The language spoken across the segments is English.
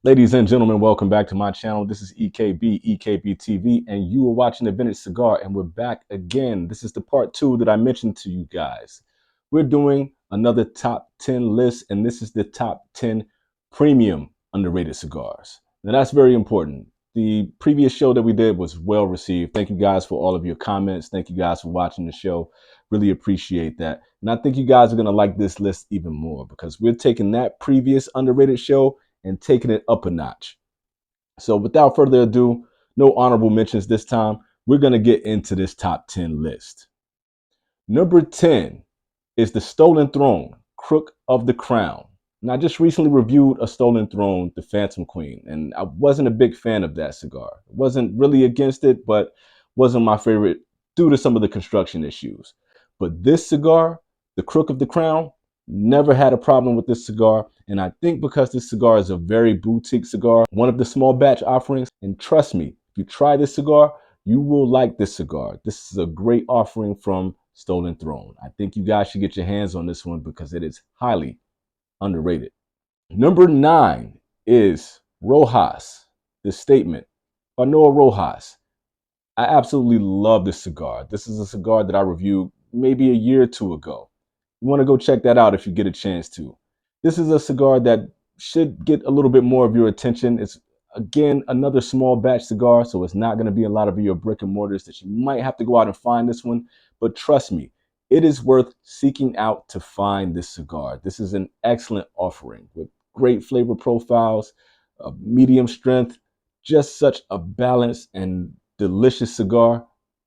Ladies and gentlemen, welcome back to my channel. This is EKB TV, and you are watching the Vintage Cigar, and we're back again. This is the part 2 that I mentioned to you guys. We're doing another top 10 list, and this is the top 10 premium underrated cigars. Now, that's very important. The previous show that we did was well received. Thank you guys for all of your comments. Thank you guys for watching the show. Really appreciate that. And I think you guys are going to like this list even more because we're taking that previous underrated show and taking it up a notch. So without further ado, no honorable mentions this time. We're going to get into this top 10 list. Number 10 is the Stolen Throne, Crook of the Crown. And I just recently reviewed a Stolen Throne, the Phantom Queen, and I wasn't a big fan of that cigar. I wasn't really against it, but wasn't my favorite due to some of the construction issues. But this cigar, the Crook of the Crown, never had a problem with this cigar. And I think because this cigar is a very boutique cigar, one of the small batch offerings, and trust me, if you try this cigar, you will like this cigar. This is a great offering from Stolen Throne. I think you guys should get your hands on this one because it is highly underrated. Number 9 is Rojas, the Statement by Noah Rojas. I absolutely love this cigar. This is a cigar that I reviewed maybe a year or two ago. You want to go check that out if you get a chance to. This is a cigar that should get a little bit more of your attention. It's, again, another small batch cigar, so it's not going to be a lot of your brick and mortars that you might have to go out and find this one. But trust me, it is worth seeking out to find this cigar. This is an excellent offering with great flavor profiles, medium strength, just such a balanced and delicious cigar.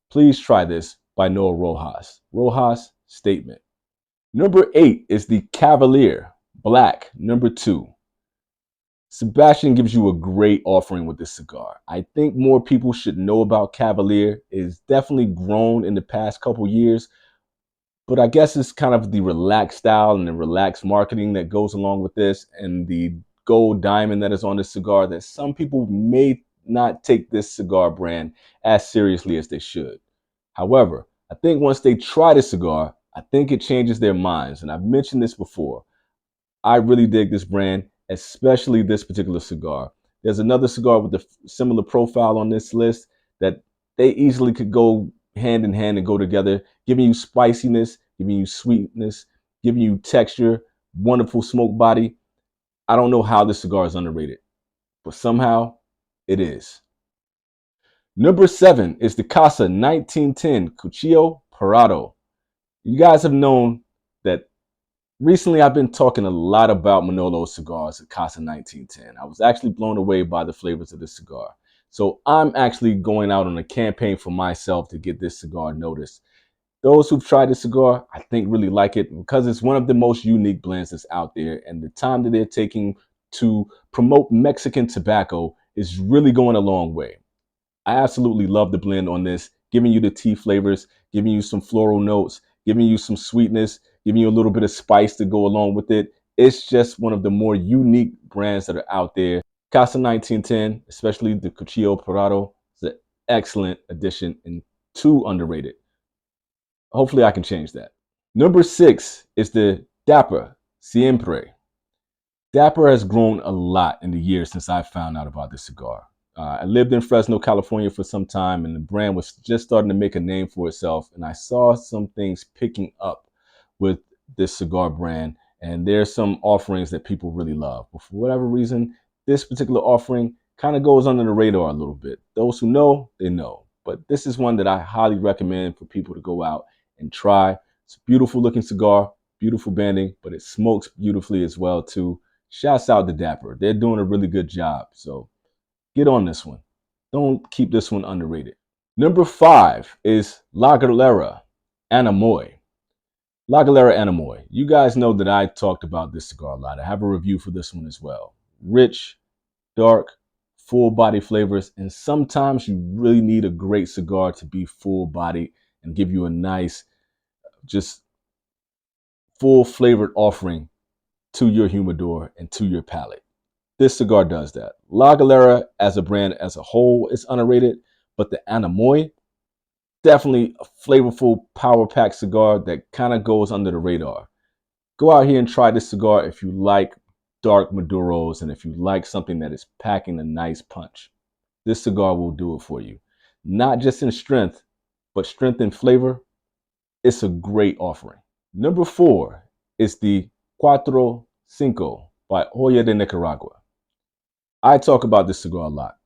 Please try this by Noah Rojas. Rojas Statement. Number 8 is the Cavalier Black, number 2. Sebastian gives you a great offering with this cigar. I think more people should know about Cavalier. It has definitely grown in the past couple years, but I guess it's kind of the relaxed style and the relaxed marketing that goes along with this and the gold diamond that is on this cigar that some people may not take this cigar brand as seriously as they should. However, I think once they try the cigar, I think it changes their minds. And I've mentioned this before. I really dig this brand, especially this particular cigar. There's another cigar with a similar profile on this list that they easily could go hand in hand and go together, giving you spiciness, giving you sweetness, giving you texture, wonderful smoke body. I don't know how this cigar is underrated, but somehow it is. Number 7 is the Casa 1910 Cucio Corrado. You guys have known that recently I've been talking a lot about Manolo cigars at Casa 1910. I was actually blown away by the flavors of this cigar. So I'm actually going out on a campaign for myself to get this cigar noticed. Those who've tried this cigar, I think really like it because it's one of the most unique blends that's out there. And the time that they're taking to promote Mexican tobacco is really going a long way. I absolutely love the blend on this, giving you the tea flavors, giving you some floral notes, giving you some sweetness, giving you a little bit of spice to go along with it. It's just one of the more unique brands that are out there. Casa 1910, especially the Cucio Corrado, is an excellent addition and too underrated. Hopefully I can change that. Number 6 is the Dapper Siempre. Dapper has grown a lot in the years since I found out about this cigar. I lived in Fresno, California for some time, and the brand was just starting to make a name for itself. And I saw some things picking up with this cigar brand, and there's some offerings that people really love. But for whatever reason, this particular offering kind of goes under the radar a little bit. Those who know, they know. But this is one that I highly recommend for people to go out and try. It's a beautiful looking cigar, beautiful banding, but it smokes beautifully as well too. Shouts out to Dapper. They're doing a really good job. So get on this one. Don't keep this one underrated. Number 5 is La Galera Anamoy. La Galera Anamoy. You guys know that I talked about this cigar a lot. I have a review for this one as well. Rich, dark, full body flavors, and sometimes you really need a great cigar to be full body and give you a nice, just full flavored offering to your humidor and to your palate. This cigar does that. La Galera as a brand as a whole is underrated, but the Anamoy, definitely a flavorful power pack cigar that kind of goes under the radar. Go out here and try this cigar if you like dark Maduros, and if you like something that is packing a nice punch, this cigar will do it for you. Not just in strength, but strength and flavor. It's a great offering. Number 4 is the Cuatro Cinco by Olla de Nicaragua. I talk about this cigar a lot.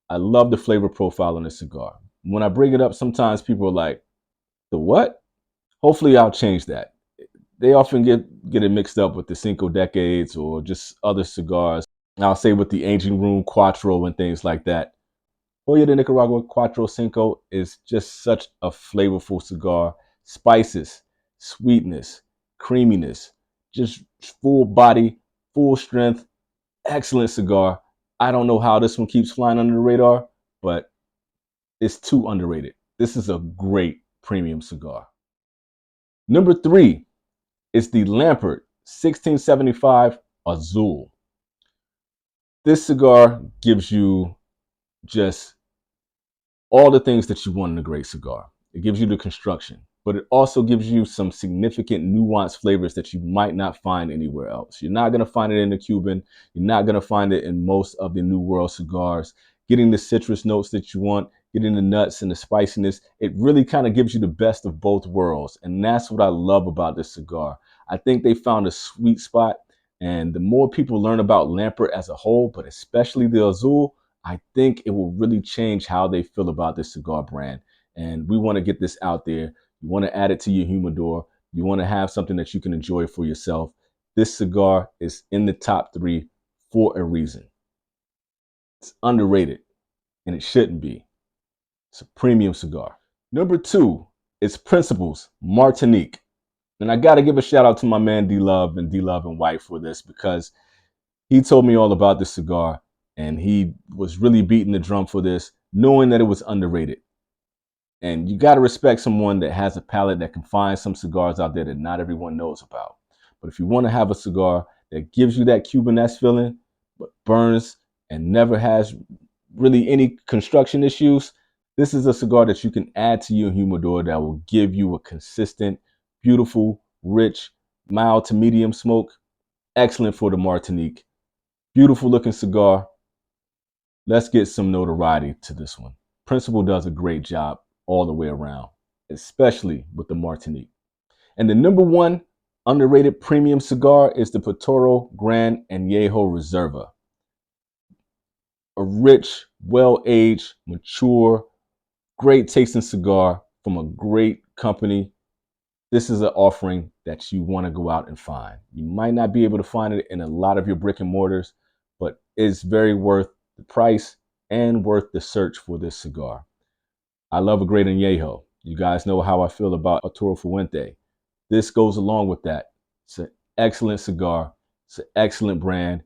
I love the flavor profile on this cigar. When I bring it up, sometimes people are like, the what? Hopefully I'll change that. They often get it mixed up with the Cinco Decades or just other cigars. I'll say with the Aging Room Cuatro and things like that. Olla de Nicaragua Cuatro Cinco is just such a flavorful cigar. Spices, sweetness, creaminess, just full body, full strength, excellent cigar. I don't know how this one keeps flying under the radar, but it's too underrated. This is a great premium cigar. Number 3 is the Lampert 1675 Azul. This cigar gives you just all the things that you want in a great cigar. It gives you the construction, but it also gives you some significant nuanced flavors that you might not find anywhere else. You're not going to find it in the Cuban. You're not going to find it in most of the New World cigars. Getting the citrus notes that you want, getting the nuts and the spiciness, it really kind of gives you the best of both worlds. And that's what I love about this cigar. I think they found a sweet spot. And the more people learn about Lampert as a whole, but especially the Azul, I think it will really change how they feel about this cigar brand. And we want to get this out there. You want to add it to your humidor. You want to have something that you can enjoy for yourself. This cigar is in the top 3 for a reason. It's underrated, and it shouldn't be. It's a premium cigar. Number 2 is Principles Martinique. And I got to give a shout out to my man D-Love and White for this, because he told me all about this cigar. And he was really beating the drum for this, knowing that it was underrated. And you got to respect someone that has a palate that can find some cigars out there that not everyone knows about. But if you want to have a cigar that gives you that Cuban-esque feeling, but burns and never has really any construction issues, this is a cigar that you can add to your humidor that will give you a consistent, beautiful, rich, mild to medium smoke. Excellent for the Martinique. Beautiful looking cigar. Let's get some notoriety to this one. Principal does a great job all the way around, especially with the Martinique. And the number 1 underrated premium cigar is the Potoro Grande Añejo Reserva. A rich, well-aged, mature, great tasting cigar from a great company. This is an offering that you want to go out and find. You might not be able to find it in a lot of your brick and mortars, but it's very worth the price and worth the search for this cigar. I love a great añejo. You guys know how I feel about Arturo Fuente. This goes along with that. It's an excellent cigar. It's an excellent brand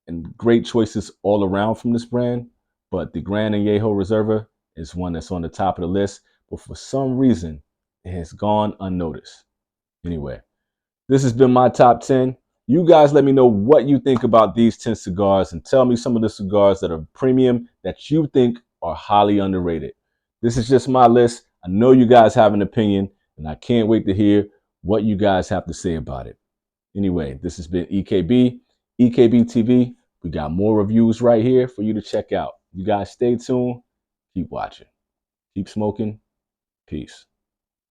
and great choices all around from this brand. But the Gran Añejo Reserva is one that's on the top of the list, but for some reason, it has gone unnoticed. Anyway, this has been my top 10. You guys let me know what you think about these 10 cigars and tell me some of the cigars that are premium that you think are highly underrated. This is just my list. I know you guys have an opinion, and I can't wait to hear what you guys have to say about it. Anyway, this has been EKB TV. We got more reviews right here for you to check out. You guys stay tuned. Keep watching. Keep smoking. Peace.